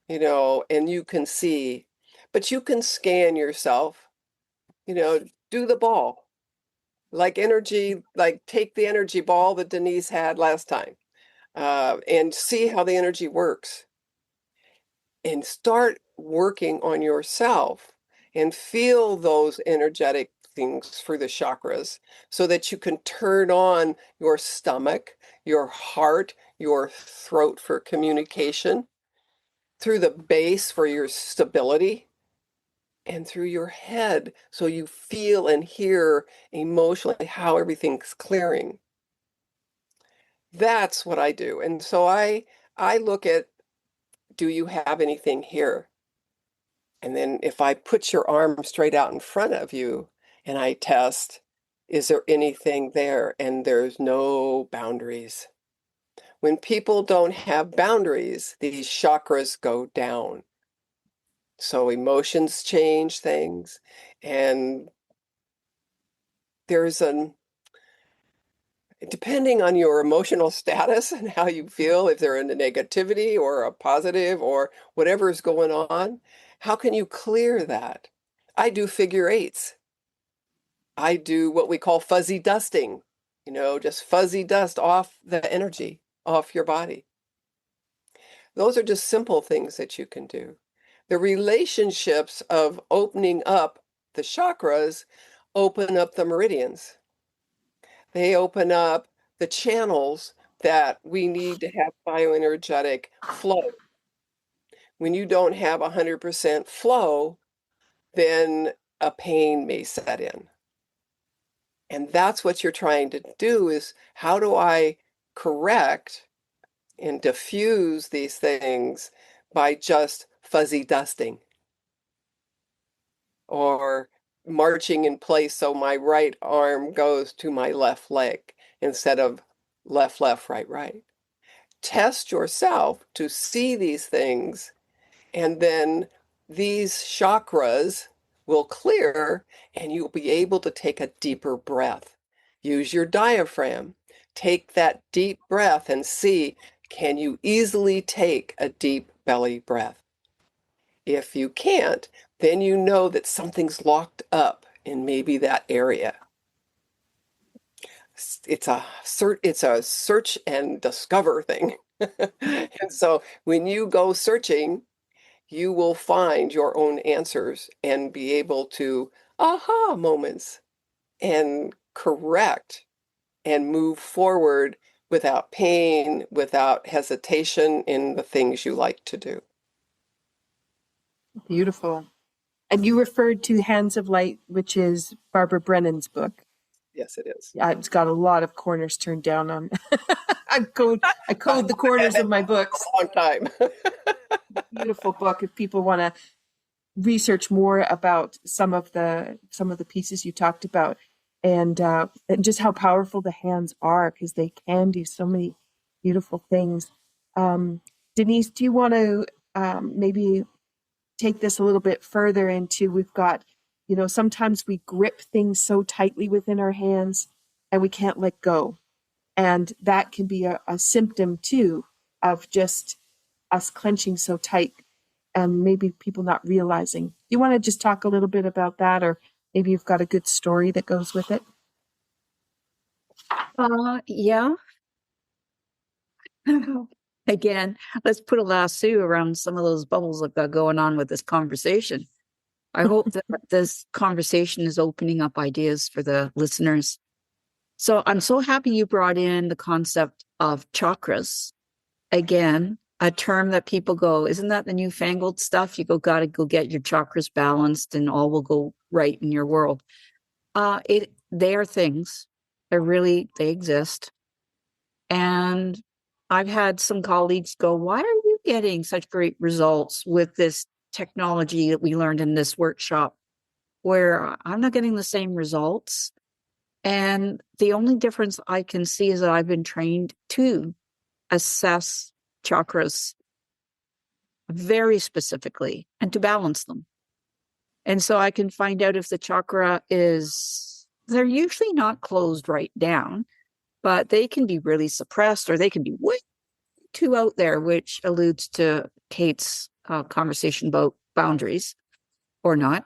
and you can see, but you can scan yourself, do the ball, like energy, like take the energy ball that Denise had last time, and see how the energy works. And start working on yourself and feel those energetic things through the chakras so that you can turn on your stomach, your heart, your throat for communication, through the base for your stability, and through your head so you feel and hear emotionally how everything's clearing. That's what I do. And so I look at, do you have anything here? And then if I put your arm straight out in front of you and I test, is there anything there? And there's no boundaries. When people don't have boundaries, these chakras go down. So emotions change things. And there's depending on your emotional status and how you feel, if they're in a negativity or a positive or whatever is going on, how can you clear that? I do figure eights. I do what we call fuzzy dusting, just fuzzy dust off the energy, off your body. Those are just simple things that you can do. The relationships of opening up the chakras open up the meridians. They open up the channels that we need to have bioenergetic flow. When you don't have 100% flow, then a pain may set in. And that's what you're trying to do, is how do I correct and diffuse these things by just fuzzy dusting or marching in place so my right arm goes to my left leg instead of left, left, right, right. Test yourself to see these things, and then these chakras will clear and you'll be able to take a deeper breath. Use your diaphragm. Take that deep breath and see, can you easily take a deep belly breath? If you can't, then you know that something's locked up in maybe that area. It's a search and discover thing. And so when you go searching, you will find your own answers and be able to aha moments and correct and move forward without pain, without hesitation in the things you like to do. Beautiful. And you referred to Hands of Light, which is Barbara Brennan's book. Yes, it is. Yeah, it's got a lot of corners turned down on. I code the corners of my books. A long time. Beautiful book. If people want to research more about some of the pieces you talked about, and just how powerful the hands are, because they can do so many beautiful things. Denise, do you want to maybe take this a little bit further into, we've got, sometimes we grip things so tightly within our hands and we can't let go. And that can be a symptom too of just us clenching so tight and maybe people not realizing. Do you want to just talk a little bit about that, or maybe you've got a good story that goes with it? Yeah. Again, let's put a lasso around some of those bubbles I've got going on with this conversation. I hope that this conversation is opening up ideas for the listeners. So I'm so happy you brought in the concept of chakras. Again, a term that people go, isn't that the newfangled stuff? You gotta go get your chakras balanced and all will go right in your world. They are things. They exist. And I've had some colleagues go, why are you getting such great results with this technology that we learned in this workshop, where I'm not getting the same results? And the only difference I can see is that I've been trained to assess chakras very specifically and to balance them. And so I can find out if the chakra they're usually not closed right down, but they can be really suppressed, or they can be way too out there, which alludes to Kate's conversation about boundaries or not.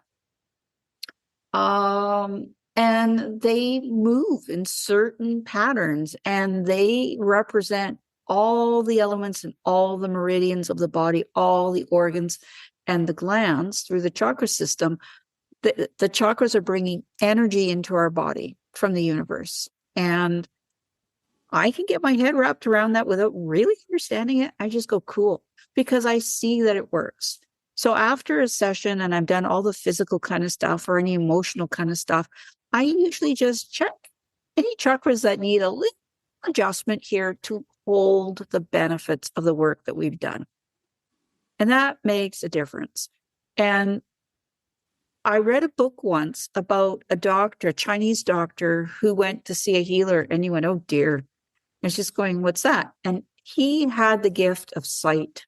And they move in certain patterns, and they represent all the elements and all the meridians of the body, all the organs and the glands through the chakra system. The chakras are bringing energy into our body from the universe. And I can get my head wrapped around that without really understanding it. I just go, cool, because I see that it works. So after a session and I've done all the physical kind of stuff or any emotional kind of stuff, I usually just check any chakras that need a little adjustment here to hold the benefits of the work that we've done. And that makes a difference. And I read a book once about a doctor, a Chinese doctor, who went to see a healer, and he went, oh dear. And she's going, what's that? And he had the gift of sight,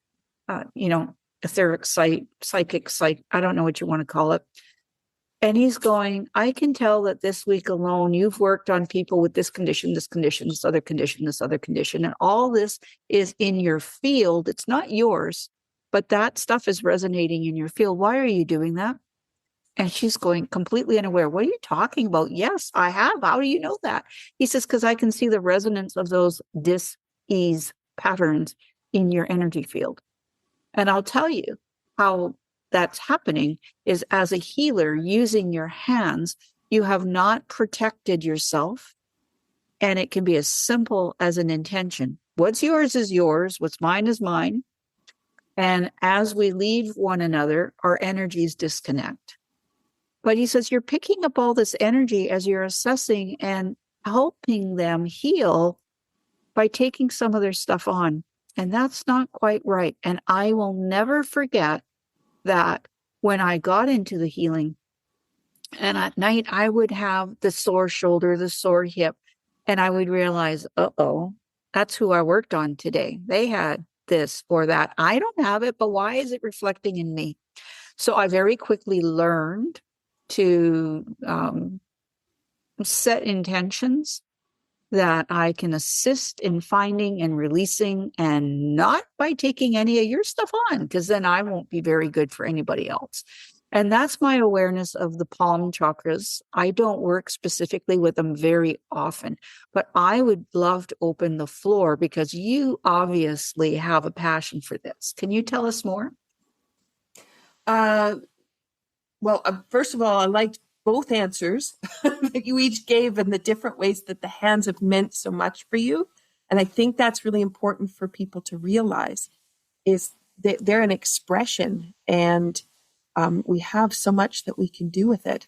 etheric sight, psychic sight. I don't know what you want to call it. And he's going, I can tell that this week alone, you've worked on people with this condition, this other condition, this other condition. And all this is in your field. It's not yours, but that stuff is resonating in your field. Why are you doing that? And she's going, completely unaware. What are you talking about? Yes, I have. How do you know that? He says, because I can see the resonance of those dis-ease patterns in your energy field. And I'll tell you how that's happening is, as a healer using your hands, you have not protected yourself. And it can be as simple as an intention. What's yours is yours. What's mine is mine. And as we leave one another, our energies disconnect. But he says you're picking up all this energy as you're assessing and helping them heal by taking some of their stuff on. And that's not quite right. And I will never forget that when I got into the healing, and at night I would have the sore shoulder, the sore hip, and I would realize, uh-oh, that's who I worked on today. They had this or that. I don't have it, but why is it reflecting in me? So I very quickly learned to set intentions that I can assist in finding and releasing, and not by taking any of your stuff on, because then I won't be very good for anybody else. And that's my awareness of the palm chakras. I don't work specifically with them very often, but I would love to open the floor because you obviously have a passion for this. Can you tell us more? First of all, I liked both answers that you each gave and the different ways that the hands have meant so much for you. And I think that's really important for people to realize is that they're an expression, and we have so much that we can do with it.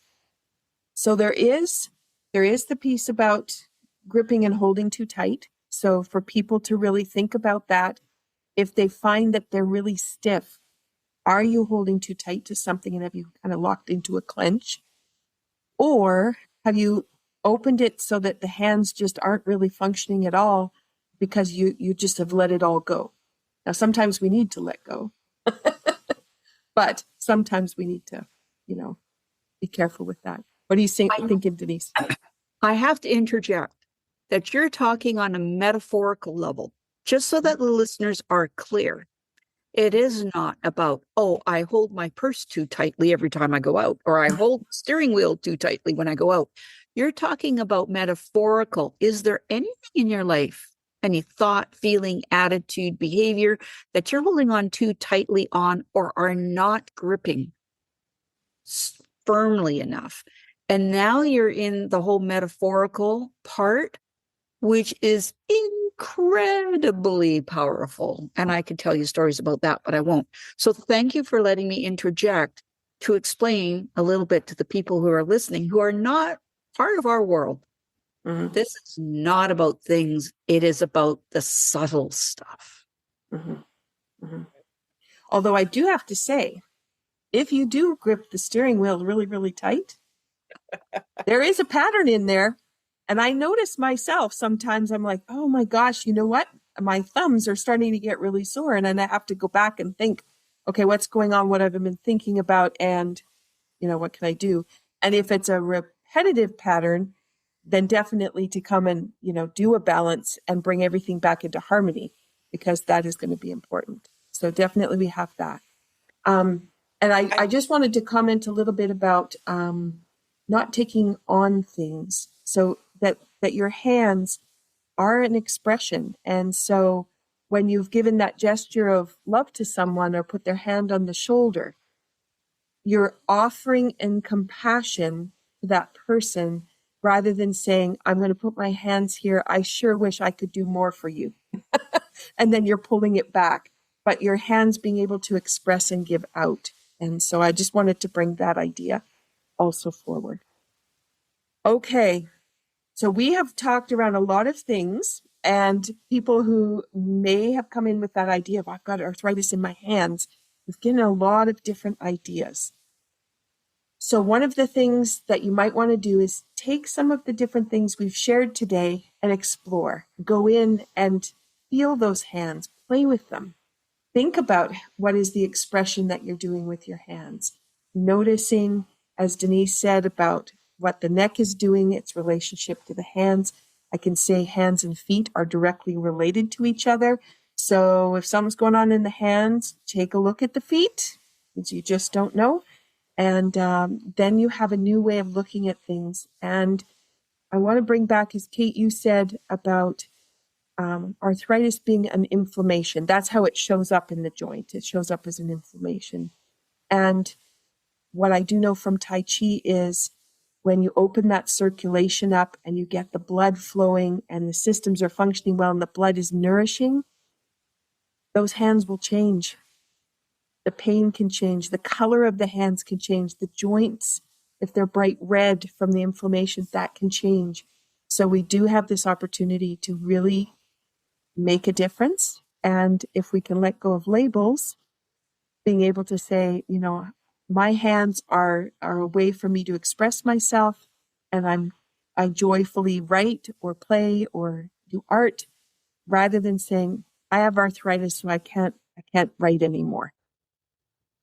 So there is the piece about gripping and holding too tight. So for people to really think about that, if they find that they're really stiff, are you holding too tight to something and have you kind of locked into a clench? Or have you opened it so that the hands just aren't really functioning at all because you just have let it all go? Now, sometimes we need to let go, but sometimes we need to, be careful with that. What are you thinking, Denise? I have to interject that you're talking on a metaphorical level, just so that the listeners are clear. It is not about, I hold my purse too tightly every time I go out, or I hold the steering wheel too tightly when I go out. You're talking about metaphorical. Is there anything in your life, any thought, feeling, attitude, behavior that you're holding on too tightly on, or are not gripping firmly enough? And now you're in the whole metaphorical part, which is incredibly powerful. And I could tell you stories about that, but I won't. So thank you for letting me interject to explain a little bit to the people who are listening, who are not part of our world. Mm-hmm. This is not about things. It is about the subtle stuff. Mm-hmm. Mm-hmm. Although I do have to say, if you do grip the steering wheel really, really tight, there is a pattern in there. And I notice myself, sometimes I'm like, oh my gosh, you know what? My thumbs are starting to get really sore. And then I have to go back and think, okay, what's going on? What have I been thinking about? And, what can I do? And if it's a repetitive pattern, then definitely to come and, do a balance and bring everything back into harmony, because that is going to be important. So definitely we have that. And I just wanted to comment a little bit about not taking on things. So that your hands are an expression. And so when you've given that gesture of love to someone or put their hand on the shoulder, you're offering in compassion to that person rather than saying, I'm going to put my hands here. I sure wish I could do more for you. And then you're pulling it back, but your hands being able to express and give out. And so I just wanted to bring that idea also forward. Okay. So we have talked around a lot of things, and people who may have come in with that idea of, I've got arthritis in my hands, we've given a lot of different ideas. So one of the things that you might want to do is take some of the different things we've shared today and explore. Go in and feel those hands, play with them. Think about what is the expression that you're doing with your hands. Noticing, as Denise said, about what the neck is doing, its relationship to the hands. I can say hands and feet are directly related to each other. So if something's going on in the hands, take a look at the feet, because you just don't know. And then you have a new way of looking at things. And I want to bring back, as Kate, you said about arthritis being an inflammation. That's how it shows up in the joint. It shows up as an inflammation. And what I do know from Tai Chi is when you open that circulation up and you get the blood flowing and the systems are functioning well and the blood is nourishing, those hands will change. The pain can change. The color of the hands can change. The joints if they're bright red from the inflammation, that can change. So we do have this opportunity to really make a difference. And if we can let go of labels, being able to say, my hands are a way for me to express myself, and I joyfully write or play or do art, rather than saying, I have arthritis, so I can't write anymore.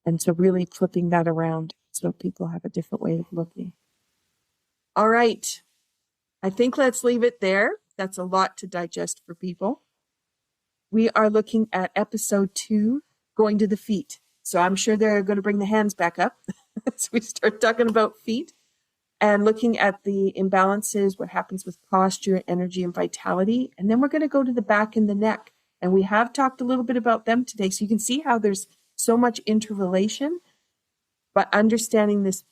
And so really flipping that around so people have a different way of looking. All right. I think let's leave it there. That's a lot to digest for people. We are looking at episode 2, going to the feet. So I'm sure they're going to bring the hands back up as we start talking about feet and looking at the imbalances, what happens with posture, energy, and vitality. And then we're going to go to the back and the neck. And we have talked a little bit about them today. So you can see how there's so much interrelation, but understanding this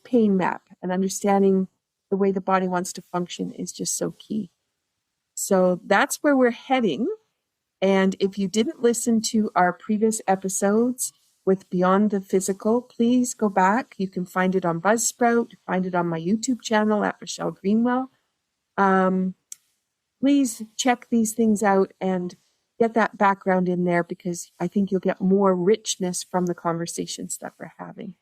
pain map and understanding the way the body wants to function is just so key. So that's where we're heading. And if you didn't listen to our previous episodes with Beyond the Physical, please go back. You can find it on Buzzsprout, find it on my YouTube channel at Michelle Greenwell. Please check these things out and get that background in there, because I think you'll get more richness from the conversations that we're having.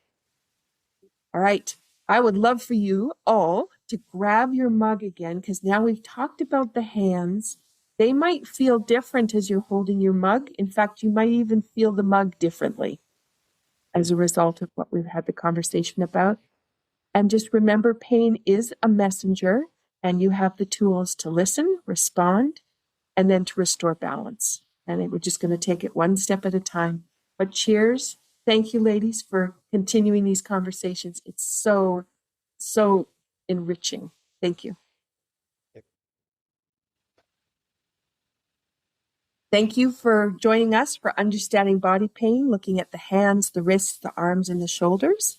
All right. I would love for you all to grab your mug again, because now we've talked about the hands. They might feel different as you're holding your mug. In fact, you might even feel the mug differently as a result of what we've had the conversation about. And just remember, pain is a messenger, and you have the tools to listen, respond, and then to restore balance. And we're just going to take it one step at a time. But cheers. Thank you, ladies, for continuing these conversations. It's so, so enriching. Thank you. Thank you for joining us for Understanding Body Pain, looking at the hands, the wrists, the arms, and the shoulders.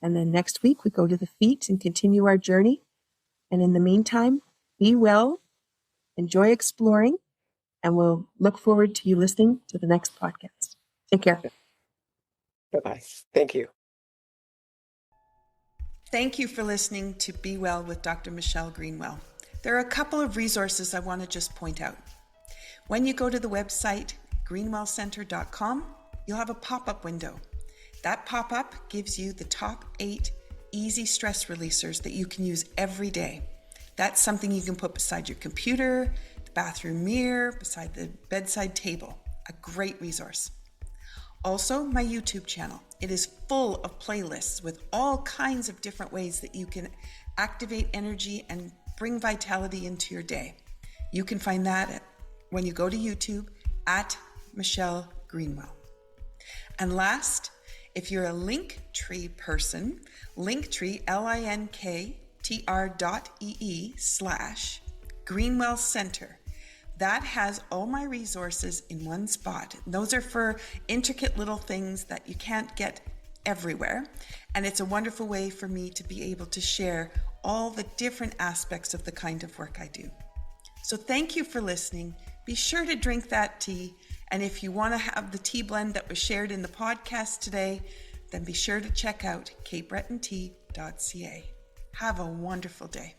And then next week, we go to the feet and continue our journey. And in the meantime, be well, enjoy exploring, and we'll look forward to you listening to the next podcast. Take care. Bye-bye. Thank you. Thank you for listening to Be Well with Dr. Michelle Greenwell. There are a couple of resources I want to just point out. When you go to the website, greenwellcenter.com, you'll have a pop-up window. That pop-up gives you the top 8 easy stress releasers that you can use every day. That's something you can put beside your computer, the bathroom mirror, beside the bedside table. A great resource. Also, my YouTube channel. It is full of playlists with all kinds of different ways that you can activate energy and bring vitality into your day. You can find that when you go to YouTube at Michelle Greenwell. And last, if you're a Linktree person, Linktree, linktr.ee/Greenwell Center. That has all my resources in one spot. Those are for intricate little things that you can't get everywhere. And it's a wonderful way for me to be able to share all the different aspects of the kind of work I do. So thank you for listening. Be sure to drink that tea. And if you want to have the tea blend that was shared in the podcast today, then be sure to check out katebrettontea.ca. Have a wonderful day.